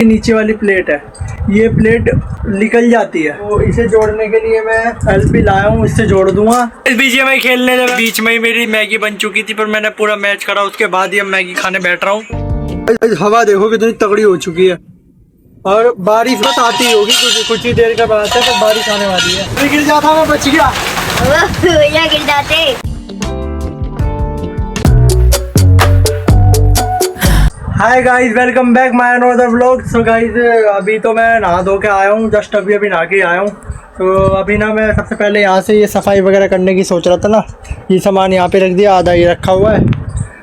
नीचे वाली प्लेट है, ये प्लेट निकल जाती है, तो इसे जोड़ने के लिए मैं एलपी लाया हूँ, इससे जोड़ दूंगा। इस बीजीएमआई खेलने लगा, बीच में ही मेरी मैगी बन चुकी थी, पर मैंने पूरा मैच करा, उसके बाद ही अब मैगी खाने बैठ रहा हूँ। हवा देखो कितनी तगड़ी हो चुकी है और बारिश बस आती होगी, कुछ ही देर के बाद से तो बारिश आने वाली है। गिर जाता मैं बच गया, भैया गिर जाते। Hi guys, welcome back my another vlog. So guys, अभी तो मैं नहा धो के आया हूँ, जस्ट अभी नहा के आया हूँ। तो अभी ना मैं सबसे पहले यहाँ से ये सफाई वगैरह करने की सोच रहा था ना। ये सामान यहाँ पे रख दिया, आधा ये रखा हुआ है।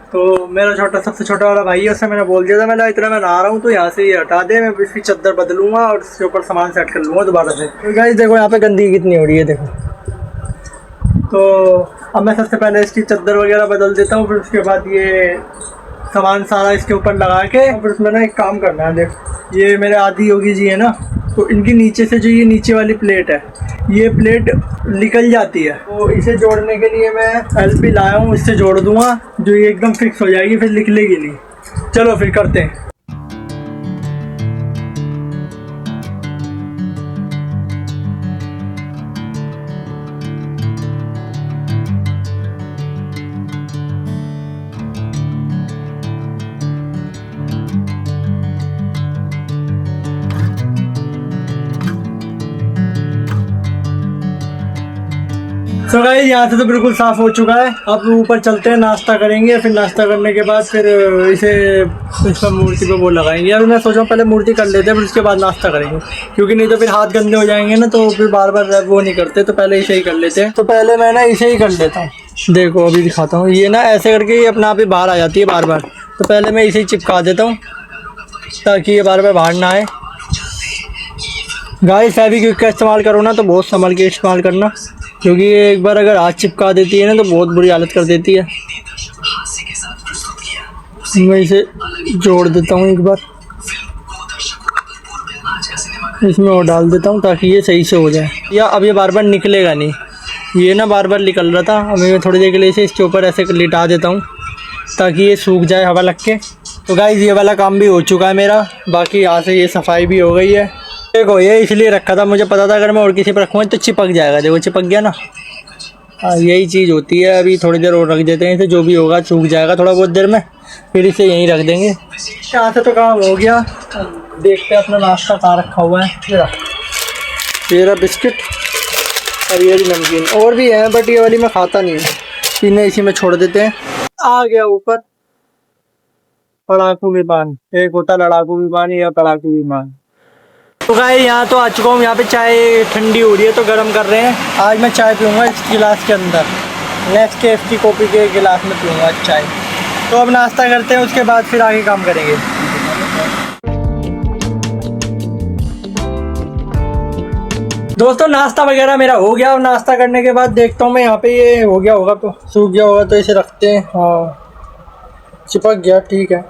तो मेरा सबसे छोटा वाला भाई है, उससे मैंने बोल दिया था मैं इतना मैं नहा रहा हूँ तो यहाँ से ये हटा दे, मैं इसकी चद्दर बदलूँगा और उसके ऊपर सामान सेट कर लूँगा दोबारा से। तो गाइस देखो यहाँ पे गंदगी कितनी हो रही है, देखो। तो अब मैं सबसे पहले इसकी चद्दर वगैरह बदल देता हूँ, फिर उसके बाद ये सामान सारा इसके ऊपर लगा के फिर उसमें ना एक काम करना है। देखो ये मेरे आदि योगी जी है ना, तो इनकी नीचे से जो ये नीचे वाली प्लेट है, ये प्लेट निकल जाती है, तो इसे जोड़ने के लिए मैं एलपी लाया हूँ, इससे जोड़ दूंगा, जो ये एकदम फिक्स हो जाएगी, फिर निकलेगी नहीं। चलो फिर करते हैं। तो गाइस यहाँ से तो बिल्कुल साफ़ हो चुका है। अब ऊपर चलते हैं, नाश्ता करेंगे, फिर नाश्ता करने के बाद फिर इसे इस पर मूर्ति पे वो लगाएंगे। अभी मैं सोच रहा हूँ पहले मूर्ति कर लेते हैं, फिर उसके बाद नाश्ता करेंगे, क्योंकि नहीं तो फिर हाथ गंदे हो जाएंगे ना, तो फिर बार बार वो नहीं करते, तो पहले इसे ही कर लेते हैं। तो पहले मैं ना इसे ही कर लेता हूँ। देखो अभी दिखाता हूँ, ये ना ऐसे करके ये अपने आप ही बाहर आ जाती है बार बार। तो पहले मैं इसे ही चिपका देता हूँ ताकि ये बार बार बाहर ना आए। गाइस फेविक्विक का इस्तेमाल करो ना तो बहुत संभल के इस्तेमाल करना, क्योंकि ये एक बार अगर हाथ चिपका देती है ना तो बहुत बुरी हालत कर देती है। मैं इसे जोड़ देता हूँ एक बार, इसमें और डाल देता हूँ ताकि ये सही से हो जाए। या अब ये बार बार निकलेगा नहीं, ये ना बार बार निकल रहा था। अब मैं थोड़ी देर के लिए इसे इसके ऊपर ऐसे लिटा देता हूँ ताकि ये सूख जाए हवा लग के। तो गाइस ये वाला काम भी हो चुका है मेरा, बाकी यहाँ से ये सफाई भी हो गई है। देखो ये इसलिए रखा था, मुझे पता था अगर मैं और किसी पर रखूँगा तो चिपक जाएगा। देखो चिपक गया ना, यही चीज़ होती है। अभी थोड़ी देर और रख देते हैं इसे, जो भी होगा सूख जाएगा थोड़ा बहुत देर में, फिर इसे यहीं रख देंगे। यहाँ से तो काम हो गया, देखते हैं अपना नाश्ता कहाँ रखा हुआ है। ये रहा बिस्किट और ये नमकीन, और भी है बट ये वाली मैं खाता नहीं हूँ, इन्हें इसी में छोड़ देते हैं। आ गया ऊपर लड़ाकू विमान, एक होता लड़ाकू विमान या लड़ाकू विमान। तो गाइस यहाँ तो आ चुका हूँ, यहाँ पे चाय ठंडी हो रही है तो गर्म कर रहे हैं। आज मैं चाय पीऊँगा इस गिलास के अंदर, नेस्कैफे की कॉफ़ी के गिलास में पीऊँगा चाय। तो अब नाश्ता करते हैं, उसके बाद फिर आगे काम करेंगे। दोस्तों नाश्ता वगैरह मेरा हो गया, और नाश्ता करने के बाद देखता हूँ मैं यहाँ पे ये हो गया होगा तो सूख गया होगा, तो इसे रखते हैं। हाँ चिपक गया, ठीक है,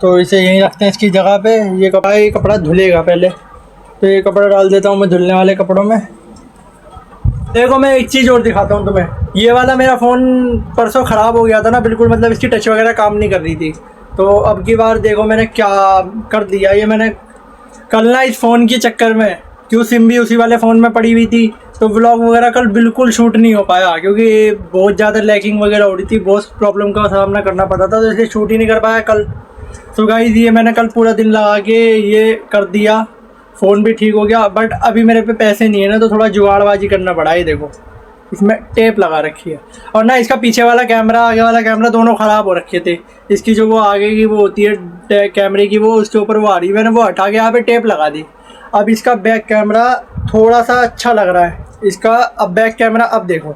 तो इसे यहीं रखते हैं इसकी जगह पे। ये कपड़ा धुलेगा पहले, तो ये कपड़ा डाल देता हूँ मैं धुलने वाले कपड़ों में। देखो मैं एक चीज़ और दिखाता हूँ तुम्हें, ये वाला मेरा फ़ोन परसों ख़राब हो गया था ना बिल्कुल, मतलब इसकी टच वगैरह काम नहीं कर रही थी। तो अब की बार देखो मैंने क्या कर दिया, ये मैंने कल ना इस फ़ोन के चक्कर में, क्यों सिम भी उसी वाले फ़ोन में पड़ी हुई थी, तो व्लॉग वगैरह कल बिल्कुल शूट नहीं हो पाया, क्योंकि बहुत ज़्यादा लैगिंग वगैरह हो रही थी, बहुत प्रॉब्लम का सामना करना पड़ा था, तो इसलिए शूट ही नहीं कर पाया कल। तो गाइस ये मैंने कल पूरा दिन लगा के ये कर दिया, फ़ोन भी ठीक हो गया। बट अभी मेरे पे पैसे नहीं है ना, तो थोड़ा जुगाड़बाजी करना पड़ा। ये देखो इसमें टेप लगा रखी है, और ना इसका पीछे वाला कैमरा आगे वाला कैमरा दोनों ख़राब हो रखे थे। इसकी जो वो आगे की वो होती है कैमरे की, वो उसके ऊपर वो आ रही, मैंने वो हटा के यहाँ पे टेप लगा दी। अब इसका बैक कैमरा थोड़ा सा अच्छा लग रहा है इसका। अब बैक कैमरा, अब देखो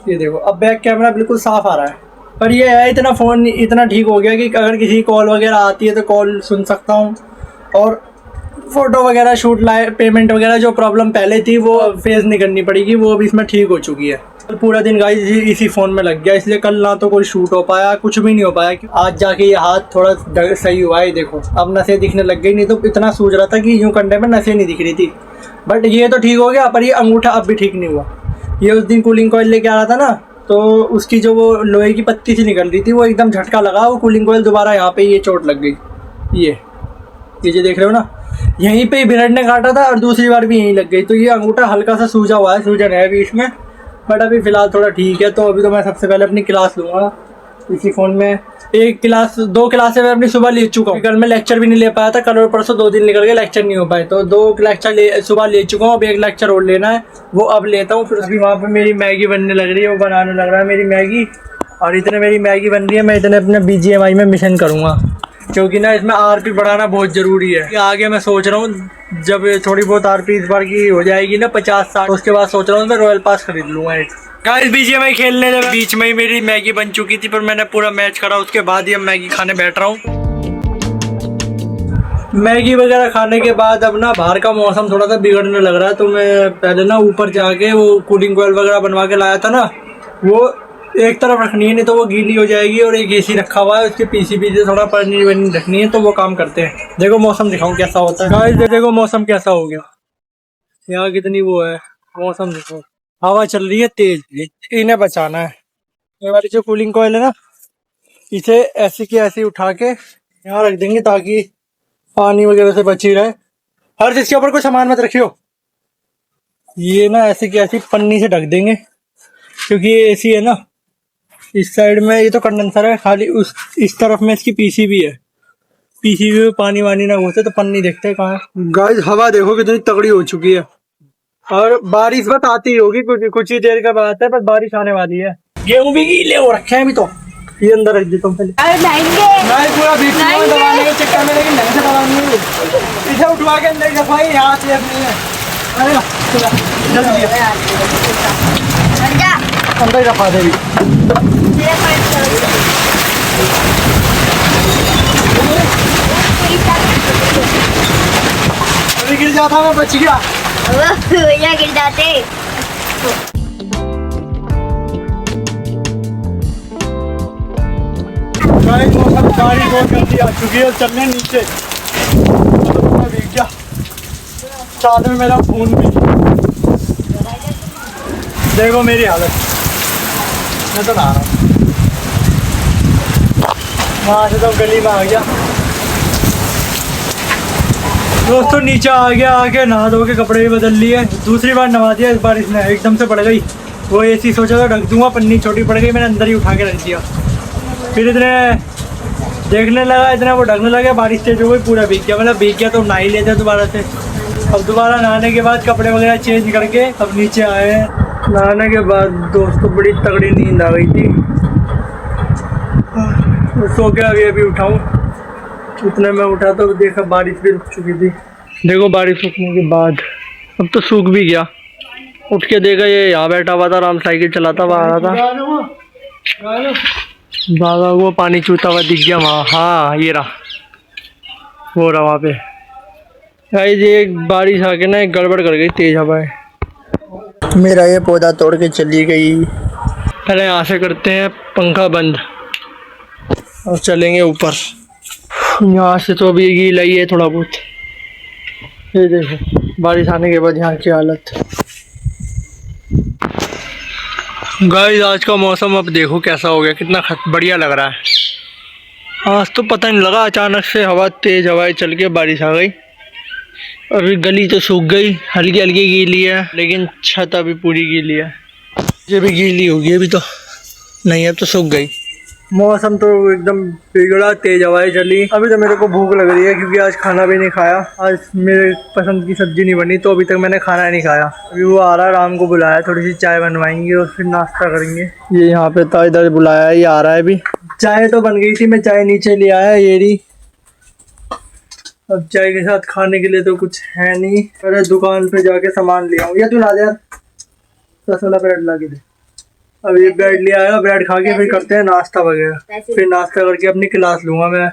ये देखो, अब बैक कैमरा बिल्कुल साफ़ आ रहा है। पर ये है इतना फ़ोन इतना ठीक हो गया कि अगर किसी कॉल वगैरह आती है तो कॉल सुन सकता हूँ, और फ़ोटो वगैरह शूट पेमेंट वगैरह जो प्रॉब्लम पहले थी वो फेस नहीं करनी पड़ेगी, वो भी इसमें ठीक हो चुकी है। कल पूरा दिन गाइस इसी फ़ोन में लग गया, इसलिए कल ना तो कोई शूट हो पाया, कुछ भी नहीं हो पाया। आज जाके ये हाथ थोड़ा सही हुआ है, देखो अब नसें दिखने लग गई, नहीं तो इतना सूझ रहा था कि यूँ कंधे में नसें नहीं दिख रही थी। बट ये तो ठीक हो गया, पर ये अंगूठा अब भी ठीक नहीं हुआ। ये उस दिन कूलिंग कॉइल लेके आ रहा था ना, तो उसकी जो वो लोहे की पत्ती सी निकल रही थी, वो एकदम झटका लगा, वो कूलिंग कॉइल दोबारा यहाँ पे ये चोट लग गई। ये ये जो देख रहे हो ना, यहीं पे ही ब्रेड ने काटा था और दूसरी बार भी यहीं लग गई। तो ये अंगूठा हल्का सा सूजा हुआ है, सूजन है अभी इसमें, बट अभी फ़िलहाल थोड़ा ठीक है। तो अभी तो मैं सबसे पहले अपनी क्लास लूँगा इसी फ़ोन में। एक क्लास 2 क्लासें मैं अपनी सुबह ले चुका हूँ। कल मैं लेक्चर भी नहीं ले पाया था, कल और परसों 2 दिन निकल गए, लेक्चर नहीं हो पाए। तो 2 लेक्चर सुबह ले चुका हूँ, अब 1 लेक्चर और लेना है, वो अब लेता हूँ। फिर अभी वहाँ पे मेरी मैगी बनने लग रही है, वो बनाने लग रहा है मेरी मैगी। और इतने मेरी मैगी बन रही है, मैं इतने अपने BGMI में मिशन करूँगा, क्योंकि ना इसमें RP बढ़ाना बहुत ज़रूरी है। आगे मैं सोच रहा हूँ जब थोड़ी बहुत RP इस बार की हो जाएगी ना 50-60, उसके बाद सोच रहा हूँ मैं रॉयल पास खरीद लूँगा एक। गाइस BGMI खेलने लगा, बीच में ही मेरी मैगी बन चुकी थी, पर मैंने पूरा मैच करा, उसके बाद ही अब मैगी खाने बैठ रहा हूँ। मैगी वगैरह खाने के बाद अब ना बाहर का मौसम थोड़ा सा बिगड़ने लग रहा है। तो मैं पहले ना ऊपर जाके वो कूलिंग कोयल वगैरह बनवा के लाया था ना, वो एक तरफ रखनी है, नहीं तो वो गीली हो जाएगी। और एक AC रखा हुआ है, उसके PCB से थोड़ा पन्नी वन्नी रखनी है, तो वो काम करते हैं। देखो मौसम दिखाऊं कैसा होता है। गाइस देखो मौसम कैसा हो गया, यहाँ कितनी वो है, मौसम देखो, हवा चल रही है तेज। इन्हें बचाना है, ये वाली जो कूलिंग कोयल है ना, इसे ऐसी की ऐसी उठा के यहाँ रख देंगे ताकि पानी वगैरह से बची रहे। हर चीज के ऊपर कोई सामान मत रखियो, ये ना ऐसी की ऐसी पन्नी से ढक देंगे, क्योंकि ये AC है ना, इस साइड में ये तो कंडेंसर है, खाली उस इस तरफ में इसकी PCB है। PCB में पानी वानी ना घुसे, तो पन्नी देखते हैं कहाँ है। गाइस हवा देखो कितनी तगड़ी हो चुकी है, और बारिश बस आती होगी, कुछ ही देर का बात है, बस बारिश आने वाली है। गेहूं भी गीले हो रखे हैं अभी तो, ये अंदर रख देता हूँ पहले। मैं पूरा दबाने के चक्कर में, लेकिन नहीं से दबानी है, इसे उठवा के अंदर रखवाई, यहाँ से अपनी है। अरे जल्दी अंदर ही रखवा दे। अभी गिर जाता, मैं बच गया। भैया गिर जाते। मौसम बारिश बहुत जल्दी आ चुकी है, चलने नीचे भीग गया, साथ में मेरा फोन भी। देखो मेरी हालत, मैं तो नहा रहा हूँ, वहाँ से तो गली में आ गया। दोस्तों नीचे आ गया, आके नहा धो के कपड़े भी बदल लिए, दूसरी बार नहा दिया। इस बार इसने एकदम से पड़ गई, वो AC सोचा था ढक दूंगा, पन्नी छोटी पड़ गई, मैंने अंदर ही उठा के रख दिया। फिर इतने देखने लगा, इतना वो ढकने लगा, बारिश तेज हो गई, पूरा भीग गया। मतलब भीग गया तो नहा ही लेते दोबारा से। अब दोबारा नहाने के बाद कपड़े वगैरह चेंज करके अब नीचे आए हैं। नहाने के बाद दोस्तों बड़ी तगड़ी नींद आ गई थी, सो के अभी उठाऊँ, उतने में उठा तो देखा बारिश भी रुक चुकी थी। देखो बारिश रुकने के बाद अब तो सूख भी गया। उठ के देखा ये यहाँ बैठा हुआ था, आराम साइकिल चलाता हुआ आ रहा था, दादा वो पानी चूता हुआ दिख गया वहाँ। हाँ ये रहा, वो रहा वहाँ पे। गाइस ये बारिश आके ना एक गड़बड़ कर गई, तेज हवा है, मेरा ये पौधा तोड़ के चली गई। पहले यहाँ से करते हैं पंखा बंद और चलेंगे ऊपर। यहाँ से तो अभी गीला ही है थोड़ा बहुत। ये देखो बारिश आने के बाद यहाँ की हालत। गाइस आज का मौसम अब देखो कैसा हो गया, कितना बढ़िया लग रहा है। आज तो पता नहीं लगा, अचानक से हवा तेज हवाएं चल के बारिश आ गई। अभी गली तो सूख गई, हल्की हल्की गीली है, लेकिन छत अभी पूरी गीली है। ये भी गीली होगी अभी तो नहीं, अब तो सूख गई। मौसम तो एकदम बिगड़ा, तेज हवाएं चली। अभी तो मेरे को भूख लग रही है, क्योंकि आज खाना भी नहीं खाया। आज मेरे पसंद की सब्जी नहीं बनी, तो अभी तक मैंने खाना नहीं खाया। अभी वो आ रहा है, राम को बुलाया, थोड़ी सी चाय बनवाएंगे और फिर नाश्ता करेंगे। ये यहाँ पे था, इधर बुलाया, ये आ रहा है। अभी चाय तो बन गई थी, मैं चाय नीचे ले आया, ये रही। अब चाय के साथ खाने के लिए तो कुछ है नहीं, पहले दुकान पे जाके सामान ले आऊँ। या तू ला दे यार, 10 वाला ब्रेड ला के दे। अब ये ब्रेड ले आया, ब्रेड खा के फिर करते हैं नाश्ता वगैरह। फिर नाश्ता करके अपनी क्लास लूँगा मैं।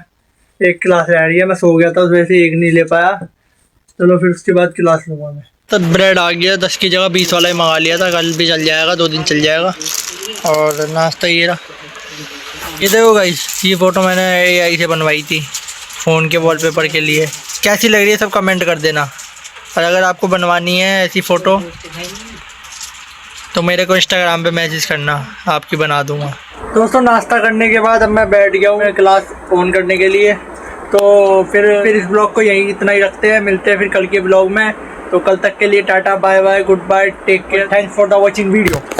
एक क्लास रह रही है, मैं सो गया था उस वजह से एक नहीं ले पाया। चलो फिर उसके बाद क्लास लूँगा मैं। तब ब्रेड आ गया, 10 की जगह 20 वाला ही मंगा लिया था, कल भी चल जाएगा, 2 दिन चल जाएगा। और नाश्ता ये रहा। ये देखो गाइस, ये फ़ोटो मैंने AI से बनवाई थी फ़ोन के वॉलपेपर के लिए। कैसी लग रही है सब कमेंट कर देना। और अगर आपको बनवानी है ऐसी फ़ोटो तो मेरे को इंस्टाग्राम पे मैसेज करना, आपकी बना दूंगा। दोस्तों नाश्ता करने के बाद अब मैं बैठ गया हूँ क्लास ऑन करने के लिए। तो फिर इस ब्लॉग को यही इतना ही रखते हैं, मिलते हैं फिर कल के ब्लॉग में। तो कल तक के लिए टाटा bye bye goodbye take care, thanks for the watching video.